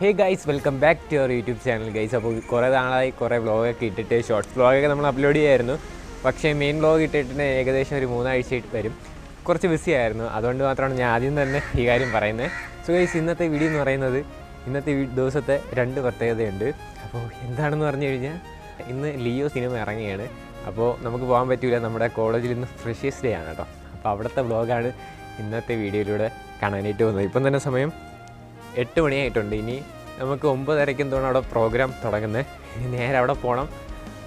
Hey guys, welcome back to your YouTube channel guys. അപ്പോൾ കുറേ നാളായി കുറേ വ്ളോഗൊക്കെ ഇട്ടിട്ട് ഷോർട്സ് വ്ളോഗൊക്കെ നമ്മൾ അപ്ലോഡ് ചെയ്യായിരുന്നു. പക്ഷേ മെയിൻ വ്ളോഗ് ഇട്ടിട്ട് ഏകദേശം ഒരു 3 ആഴ്ചയായിട്ട് വരും. കുറച്ച് ബിസി ആയിരുന്നു, അതുകൊണ്ട് മാത്രമാണ് ഞാൻ ആദ്യം തന്നെ ഈ കാര്യം പറയുന്നത്. സോ ഗൈസ്, ഇന്നത്തെ വീഡിയോ എന്ന് പറയുന്നത് ഇന്നത്തെ ദിവസത്തെ 2 പ്രത്യേകതയുണ്ട്. അപ്പോൾ എന്താണെന്ന് പറഞ്ഞു കഴിഞ്ഞാൽ ഇന്ന് ലിയോ സിനിമ ഇറങ്ങിയാണ്. അപ്പോൾ നമുക്ക് പോകാൻ പറ്റില്ല, നമ്മുടെ കോളേജിൽ ഇന്ന് ഫ്രഷേഴ്സ് ഡേ ആണ് കേട്ടോ. അപ്പോൾ അവിടുത്തെ വ്ളോഗാണ് ഇന്നത്തെ വീഡിയോയിലൂടെ കാണാനായിട്ട് വന്നത്. ഇപ്പം തന്നെ സമയം 8 മണിയായിട്ടുണ്ട്. ഇനി നമുക്ക് 9:30 തോന്നുന്നു അവിടെ പ്രോഗ്രാം തുടങ്ങുന്നത്. ഇനി നേരെ അവിടെ പോകണം,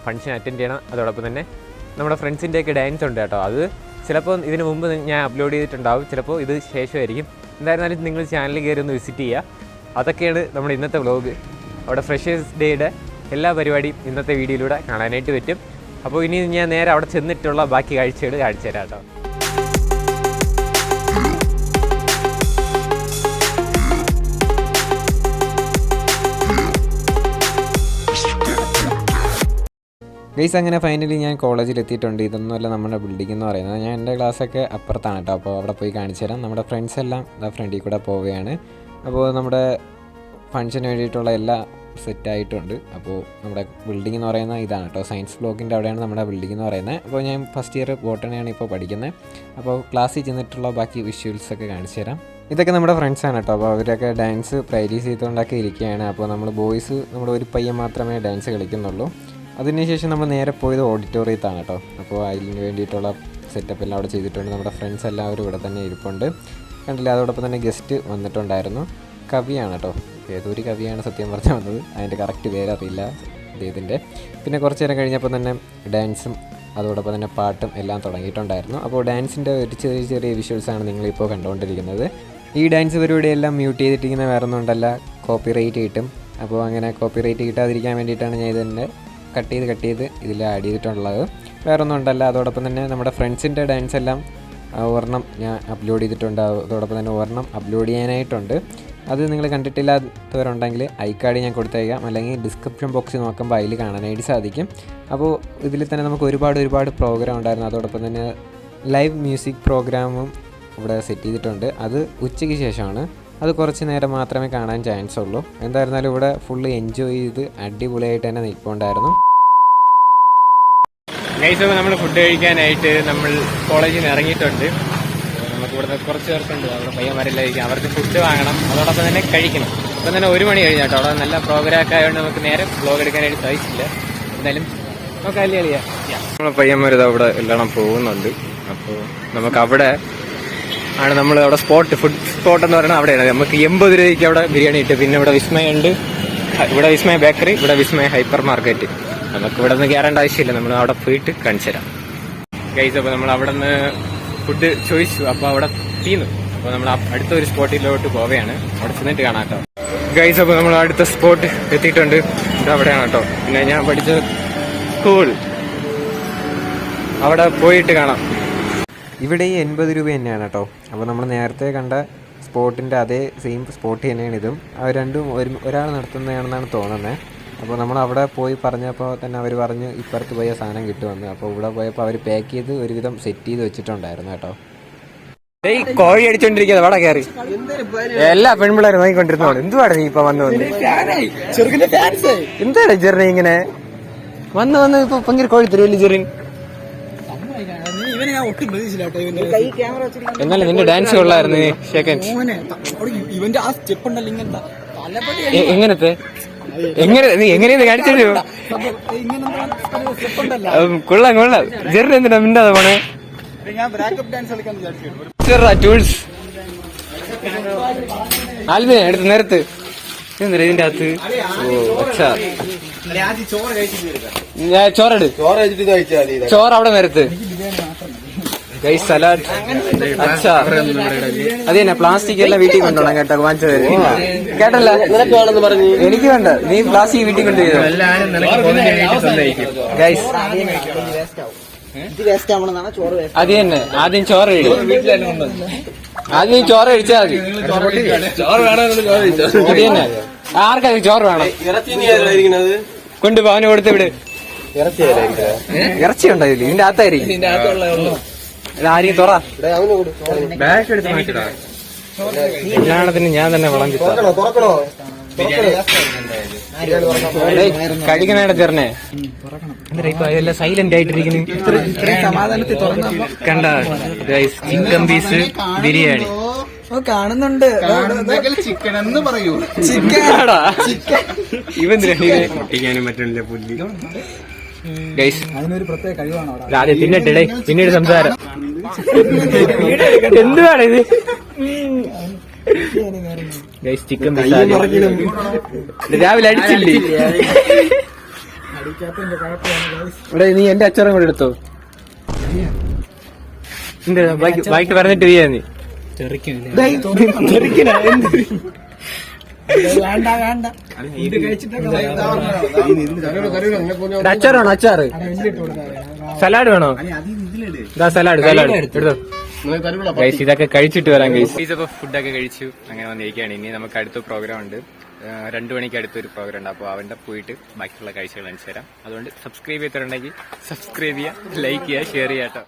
ഫംഗ്ഷൻ അറ്റൻഡ് ചെയ്യണം. അതോടൊപ്പം തന്നെ നമ്മുടെ ഫ്രണ്ട്സിൻ്റെയൊക്കെ ഡാൻസ് ഉണ്ട് കേട്ടോ. അത് ചിലപ്പോൾ ഇതിന് മുമ്പ് ഞാൻ അപ്ലോഡ് ചെയ്തിട്ടുണ്ടാവും, ചിലപ്പോൾ ഇത് ശേഷമായിരിക്കും. എന്തായിരുന്നാലും നിങ്ങൾ ചാനലിൽ കയറി ഒന്ന് വിസിറ്റ് ചെയ്യുക. അതൊക്കെയാണ് നമ്മുടെ ഇന്നത്തെ വ്ളോഗ്. അവിടെ ഫ്രഷേഴ്സ് ഡേയുടെ എല്ലാ പരിപാടിയും ഇന്നത്തെ വീഡിയോയിലൂടെ കാണാനായിട്ട് പറ്റും. അപ്പോൾ ഇനി ഞാൻ നേരെ അവിടെ ചെന്നിട്ടുള്ള ബാക്കി കാഴ്ചകൾ കാണിച്ചു തരാം കേട്ടോ. ഗൈസ്, അങ്ങനെ ഫൈനലി ഞാൻ കോളേജിൽ എത്തിയിട്ടുണ്ട്. ഇതൊന്നുമല്ല നമ്മുടെ ബിൽഡിംഗ് എന്ന് പറയുന്നത്. ഞാൻ എൻ്റെ ക്ലാസ്സൊക്കെ അപ്പുറത്താണ് കേട്ടോ. അപ്പോൾ അവിടെ പോയി കാണിച്ചു തരാം. നമ്മുടെ ഫ്രണ്ട്സ് എല്ലാം ഫ്രണ്ടിൽ കൂടെ പോവുകയാണ്. അപ്പോൾ നമ്മുടെ ഫംഗ്ഷന് വേണ്ടിയിട്ടുള്ള എല്ലാം സെറ്റായിട്ടുണ്ട്. അപ്പോൾ നമ്മുടെ ബിൽഡിംഗ് എന്ന് പറയുന്നത് ഇതാണ് കേട്ടോ. സയൻസ് ബ്ലോക്കിൻ്റെ അവിടെയാണ് നമ്മുടെ ബിൽഡിംഗ് എന്ന് പറയുന്നത്. അപ്പോൾ ഞാൻ ഫസ്റ്റ് ഇയർ ബോട്ടണിയാണ് ഇപ്പോൾ പഠിക്കുന്നത്. അപ്പോൾ ക്ലാസ്സിൽ ചെന്നിട്ടുള്ള ബാക്കി വിഷ്വൽസൊക്കെ കാണിച്ചു തരാം. ഇതൊക്കെ നമ്മുടെ ഫ്രണ്ട്സാണ് കേട്ടോ. അപ്പോൾ അവരൊക്കെ ഡാൻസ് പ്രാക്ടീസ് ചെയ്തുകൊണ്ടൊക്കെ ഇരിക്കുകയാണ്. അപ്പോൾ നമ്മൾ ബോയ്സ് നമ്മുടെ ഒരു പയ്യൻ മാത്രമേ ഡാൻസ് കളിക്കുന്നുള്ളൂ. അതിനുശേഷം നമ്മൾ നേരെ പോയത് ഓഡിറ്റോറിയത്താണ് കേട്ടോ. അപ്പോൾ അതിന് വേണ്ടിയിട്ടുള്ള സെറ്റപ്പ് എല്ലാം അവിടെ ചെയ്തിട്ടുണ്ട്. നമ്മുടെ ഫ്രണ്ട്സ് എല്ലാവരും ഇവിടെ തന്നെ ഇരിപ്പുണ്ട്, കണ്ടില്ല. അതോടൊപ്പം തന്നെ ഗസ്റ്റ് വന്നിട്ടുണ്ടായിരുന്നു. കവിയാണ് കേട്ടോ. ഏതൊരു കവിയാണ് സത്യം പറഞ്ഞാൽ വന്നത്, അതിൻ്റെ കറക്റ്റ് പേരറിയില്ല ഇതിൻ്റെ. പിന്നെ കുറച്ച് നേരം കഴിഞ്ഞപ്പോൾ തന്നെ ഡാൻസും അതോടൊപ്പം തന്നെ പാട്ടും എല്ലാം തുടങ്ങിയിട്ടുണ്ടായിരുന്നു. അപ്പോൾ ഡാൻസിൻ്റെ ഒരു ചെറിയ ചെറിയ വിഷ്വൽസാണ് നിങ്ങളിപ്പോൾ കണ്ടുകൊണ്ടിരിക്കുന്നത്. ഈ ഡാൻസ് പരിപാടിയെല്ലാം മ്യൂട്ട് ചെയ്തിട്ടിരിക്കുന്ന വേറെ ഒന്നുകൊണ്ടല്ല, കോപ്പിറൈറ്റ് കിട്ടും. അപ്പോൾ അങ്ങനെ കോപ്പിറൈറ്റ് കിട്ടാതിരിക്കാൻ വേണ്ടിയിട്ടാണ് ഞാൻ ഇതിൻ്റെ കട്ട് ചെയ്ത് ഇതിൽ ആഡ് ചെയ്തിട്ടുള്ളത്, വേറെ ഒന്നും ഉണ്ടല്ല. അതോടൊപ്പം തന്നെ നമ്മുടെ ഫ്രണ്ട്സിൻ്റെ ഡാൻസ് എല്ലാം ഒരെണ്ണം ഞാൻ അപ്ലോഡ് ചെയ്തിട്ടുണ്ട്. അതോടൊപ്പം തന്നെ ഒരെണ്ണം അപ്ലോഡ് ചെയ്യാനായിട്ടുണ്ട്. അത് നിങ്ങൾ കണ്ടിട്ടില്ലാത്തവരുണ്ടെങ്കിൽ ഐക്കാർഡ് ഞാൻ കൊടുത്തേക്കാം, അല്ലെങ്കിൽ ഡിസ്ക്രിപ്ഷൻ ബോക്സിൽ നോക്കുമ്പോൾ അതിൽ കാണാനായിട്ട് സാധിക്കും. അപ്പോൾ ഇതിൽ തന്നെ നമുക്ക് ഒരുപാട് പ്രോഗ്രാം ഉണ്ടായിരുന്നു. അതോടൊപ്പം തന്നെ ലൈവ് മ്യൂസിക് പ്രോഗ്രാമും ഇവിടെ സെറ്റ് ചെയ്തിട്ടുണ്ട്. അത് ഉച്ചയ്ക്ക് ശേഷമാണ്. അത് കുറച്ച് നേരം മാത്രമേ കാണാൻ ചാൻസ് ഉള്ളൂ. എന്തായിരുന്നാലും ഇവിടെ ഫുള്ള് എൻജോയ് ചെയ്ത് അടിപൊളിയായിട്ട് തന്നെ നിൽപ്പുണ്ടായിരുന്നു. ഗൈസ്, നമ്മൾ ഫുഡ് കഴിക്കാനായിട്ട് നമ്മൾ കോളേജിൽ നിന്ന് ഇറങ്ങിയിട്ടുണ്ട്. നമുക്ക് ഇവിടുന്ന് കുറച്ച് പേർക്കുണ്ട്, അവിടെ പയ്യന്മാരെല്ലായിരിക്കും. അവർക്ക് ഫുഡ് വാങ്ങണം, അതോടൊപ്പം തന്നെ കഴിക്കണം. ഇപ്പം തന്നെ 1 മണി കഴിഞ്ഞാട്ടോ. അവിടെ നല്ല പ്രോഗ്രാം ഒക്കെ ആയതുകൊണ്ട് നമുക്ക് നേരെ വ്ളോഗ് എടുക്കാനായിട്ട് സാധിച്ചില്ല. എന്തായാലും നമുക്ക് അല്ലിയാ നമ്മളെ പയ്യന്മാരിത് അവിടെ എല്ലാം പോകുന്നുണ്ട്. അപ്പോൾ നമുക്ക് അവിടെ ആണ് നമ്മൾ അവിടെ ഫുഡ് സ്പോട്ട് എന്ന് പറയുന്നത് അവിടെയാണ്. നമുക്ക് 80 രൂപയ്ക്ക് അവിടെ ബിരിയാണി കിട്ടും. പിന്നെ ഇവിടെ വിസ്മയ ഉണ്ട്, ഇവിടെ വിസ്മയ ബേക്കറി, ഇവിടെ വിസ്മയ ഹൈപ്പർ മാർക്കറ്റ്. നമുക്ക് ഇവിടെ നിന്ന് കയറേണ്ട ആവശ്യമില്ല, നമ്മൾ അവിടെ പോയിട്ട് കാണിച്ചു തരാം ഗൈസ്. അപ്പോൾ നമ്മൾ അവിടെ നിന്ന് ഫുഡ് ചോദിച്ചു, അപ്പോൾ അവിടെ തീർന്നു. അപ്പോൾ നമ്മൾ അടുത്തൊരു സ്പോട്ടിലോട്ട് പോവുകയാണ്, അവിടെ ചെന്നിട്ട് കാണാം കേട്ടോ ഗൈസ്. അപ്പോൾ നമ്മൾ അടുത്ത സ്പോട്ട് എത്തിയിട്ടുണ്ട്, ഇത് അവിടെയാണ് കേട്ടോ. പിന്നെ ഞാൻ പഠിച്ച സ്കൂൾ അവിടെ പോയിട്ട് കാണാം. ഇവിടെ ഈ 80 രൂപ തന്നെയാണ് കേട്ടോ. അപ്പോൾ നമ്മൾ നേരത്തെ കണ്ട സ്പോട്ടിൻ്റെ അതേ സെയിം സ്പോട്ട് തന്നെയാണ് ഇതും. അവർ രണ്ടും ഒരാൾ നടത്തുന്നതാണെന്നാണ് തോന്നുന്നത്. അപ്പോൾ നമ്മൾ അവിടെ പോയി പറഞ്ഞപ്പോൾ തന്നെ അവർ പറഞ്ഞു ഇപ്പുറത്ത് പോയ സാധനം കിട്ടുമെന്ന്. അപ്പോൾ ഇവിടെ പോയപ്പോൾ അവർ പാക്ക് ചെയ്ത് ഒരുവിധം സെറ്റ് ചെയ്ത് വെച്ചിട്ടുണ്ടായിരുന്നു കേട്ടോ. കോഴി അടിച്ചോണ്ടിരിക്കുന്നത് അവിടെ കയറി എല്ലാ പെൺപിള്ളേരും നോക്കിക്കൊണ്ടിരുന്നോളൂ. എന്തുവാണ് നീ ഇപ്പൊ വന്ന് എന്താണ് ജെറിന് ഇങ്ങനെ വന്ന് ഇപ്പൊ ഭയങ്കര കോഴി തരുമല്ലോ ജെറിൻ. എന്നാലും നിന്റെ ഡാൻസ് കൊള്ളായിരുന്നു. എങ്ങനത്തെ നീ എങ്ങനെയെന്ന് കാണിച്ചു കൊള്ളാം. ജെറിന് എന്തിനാ മിണ്ടാതെ പോണേ? ടൂൾസ് ആൽബിനെ എടുത്ത് നേരത്ത് ഇതിന്റെ അകത്ത്. ഞാൻ ചോറെടു, ചോറ് അവിടെ നേരത്ത്. ഗൈസ് സലാഡ് അച്ഛാ, അത് തന്നെ പ്ലാസ്റ്റിക് എല്ലാം വീട്ടിൽ കൊണ്ടുപോകണം കേട്ടോ. വാങ്ങിച്ചത് കേട്ടല്ല, എനിക്ക് വേണ്ട. നീ പ്ലാസ്റ്റിക് വീട്ടിൽ കൊണ്ടുപോയി ഗൈസ്. അത് തന്നെ, ആദ്യം ചോറ് കഴിച്ചാൽ മതി. തന്നെ ആർക്കാ ചോറ് വേണം? കൊണ്ടുപോ, അവന് കൊടുത്ത് വിട്. ഇറച്ചി ഉണ്ടായില്ല ഇതിന്റെ അകത്തായിരിക്കും. ആരെയും തുറ ബാഗ് എടുത്ത് എല്ലാത്തിനും ഞാൻ തന്നെ വളം കിട്ടാം. കഴിക്കണേടെ ചേർന്നെ എല്ലാം സൈലന്റ് ആയിട്ടിരിക്കുന്നു. കണ്ട ചിക്കൻ പീസ് ബിരിയാണി കാണുന്നുണ്ട്. ചിക്കൻ എന്ന് പറയൂ. ഇവൻ പൊട്ടിക്കാനും പറ്റില്ല പുല്ലി. അതിനൊരു പ്രത്യേക കഴിവാണ്. ആദ്യം തിന്നിട്ടേ പിന്നീട് സംസാരം. എന്തുവാണ് ഇത്? ചിക്കൻ രാവിലെ അടിച്ചില്ലേ? ഇവിടെ നീ എന്റെ അച്ചാറും കൂടെ എടുത്തോ. എന്താ ബാക്കി പറഞ്ഞിട്ട് ചെയ്യാ നീ അച്ചാറാണോ? അച്ചാറ് സലാഡ് വേണോ? സലാഡ് എടുത്തോ. ഇതൊക്കെ കഴിച്ചിട്ട് വരാം. അപ്പൊ ഫുഡൊക്കെ കഴിച്ചു അങ്ങനെ വന്നിരിക്കുകയാണ്. ഇനി നമുക്ക് അടുത്ത പ്രോഗ്രാം ഉണ്ട്. 2 മണിക്ക് അടുത്തൊരു പ്രോഗ്രാം ഉണ്ട്. അപ്പോൾ അവന്റെ പോയിട്ട് ബാക്കിയുള്ള കാഴ്ചകൾ കാണിച്ചു തരാം. അതുകൊണ്ട് സബ്സ്ക്രൈബ് ചെയ്തിട്ടുണ്ടെങ്കിൽ സബ്സ്ക്രൈബ് ചെയ്യുക, ലൈക്ക് ചെയ്യുക, ഷെയർ ചെയ്യാം കേട്ടോ.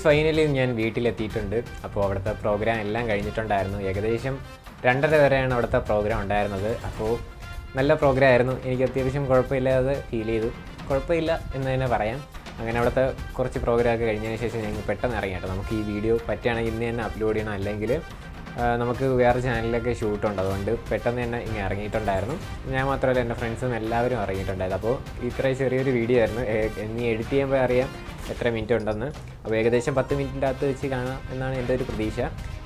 ഗൈസ് ഫൈനലി ഞാൻ വീട്ടിലെത്തിയിട്ടുണ്ട്. അപ്പോൾ അവിടുത്തെ പ്രോഗ്രാം എല്ലാം കഴിഞ്ഞിട്ടുണ്ടായിരുന്നു. ഏകദേശം 2:30 വരെയാണ് അവിടുത്തെ പ്രോഗ്രാം ഉണ്ടായിരുന്നത്. അപ്പോൾ നല്ല പ്രോഗ്രാം ആയിരുന്നു. എനിക്ക് അത്യാവശ്യം കുഴപ്പമില്ലാതെ ഫീൽ ചെയ്തു. കുഴപ്പമില്ല എന്ന് തന്നെ പറയാം. അങ്ങനെ അവിടുത്തെ കുറച്ച് പ്രോഗ്രാമൊക്കെ കഴിഞ്ഞതിന് ശേഷം ഞങ്ങൾ പെട്ടെന്ന് ഇറങ്ങി കേട്ടോ. നമുക്ക് ഈ വീഡിയോ പറ്റുകയാണെങ്കിൽ ഇന്ന് തന്നെ അപ്ലോഡ് ചെയ്യണം, അല്ലെങ്കിൽ നമുക്ക് വേറെ ചാനലിലൊക്കെ ഷൂട്ടുണ്ട്. അതുകൊണ്ട് പെട്ടെന്ന് തന്നെ ഇങ്ങനെ ഇറങ്ങിയിട്ടുണ്ടായിരുന്നു. ഞാൻ മാത്രമല്ല, എൻ്റെ ഫ്രണ്ട്സും എല്ലാവരും ഇറങ്ങിയിട്ടുണ്ടായിരുന്നു. അപ്പോൾ ഇത്രയും ചെറിയൊരു വീഡിയോ ആയിരുന്നു. ഇനി എഡിറ്റ് ചെയ്യുമ്പോൾ അറിയാം എത്ര മിനിറ്റ് ഉണ്ടെന്ന്. അപ്പോൾ ഏകദേശം 10 മിനിറ്റിൻ്റെ അകത്ത് വെച്ച് കാണാം എന്നാണ് എൻ്റെ ഒരു പ്രതീക്ഷ.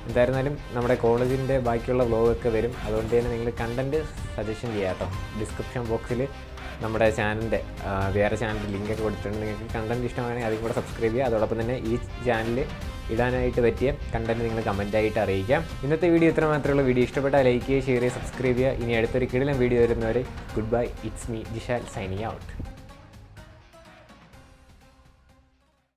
എന്തായിരുന്നാലും നമ്മുടെ കോളേജിൻ്റെ ബാക്കിയുള്ള വ്ലോഗൊക്കെ വരും. അതുകൊണ്ട് തന്നെ നിങ്ങൾ കണ്ടൻറ്റ് സജഷൻ ചെയ്യാം കേട്ടോ. ഡിസ്ക്രിപ്ഷൻ ബോക്സിൽ നമ്മുടെ ചാനലിൻ്റെ വേറെ ചാനലിൻ്റെ ലിങ്കൊക്കെ കൊടുത്തിട്ടുണ്ട്. നിങ്ങൾക്ക് കണ്ടൻറ്റ് ഇഷ്ടമാണെങ്കിൽ അതും കൂടെ സബ്സ്ക്രൈബ് ചെയ്യുക. അതോടൊപ്പം തന്നെ ഈ ചാനൽ ഇടാനായിട്ട് പറ്റിയ കണ്ടൻറ്റ് നിങ്ങൾ കമൻറ്റായിട്ട് അറിയിക്കാം. ഇന്നത്തെ വീഡിയോ ഇത്ര മാത്രമേ ഉള്ളൂ. വീഡിയോ ഇഷ്ടപ്പെട്ടാൽ ലൈക്ക് ചെയ്യുക, ഷെയർ ചെയ്യുക, സബ്സ്ക്രൈബ് ചെയ്യുക. ഇനി അടുത്തൊരു കിടിലൻ വീഡിയോ വരുന്നവരെ good bye. It's me Jishal signing out.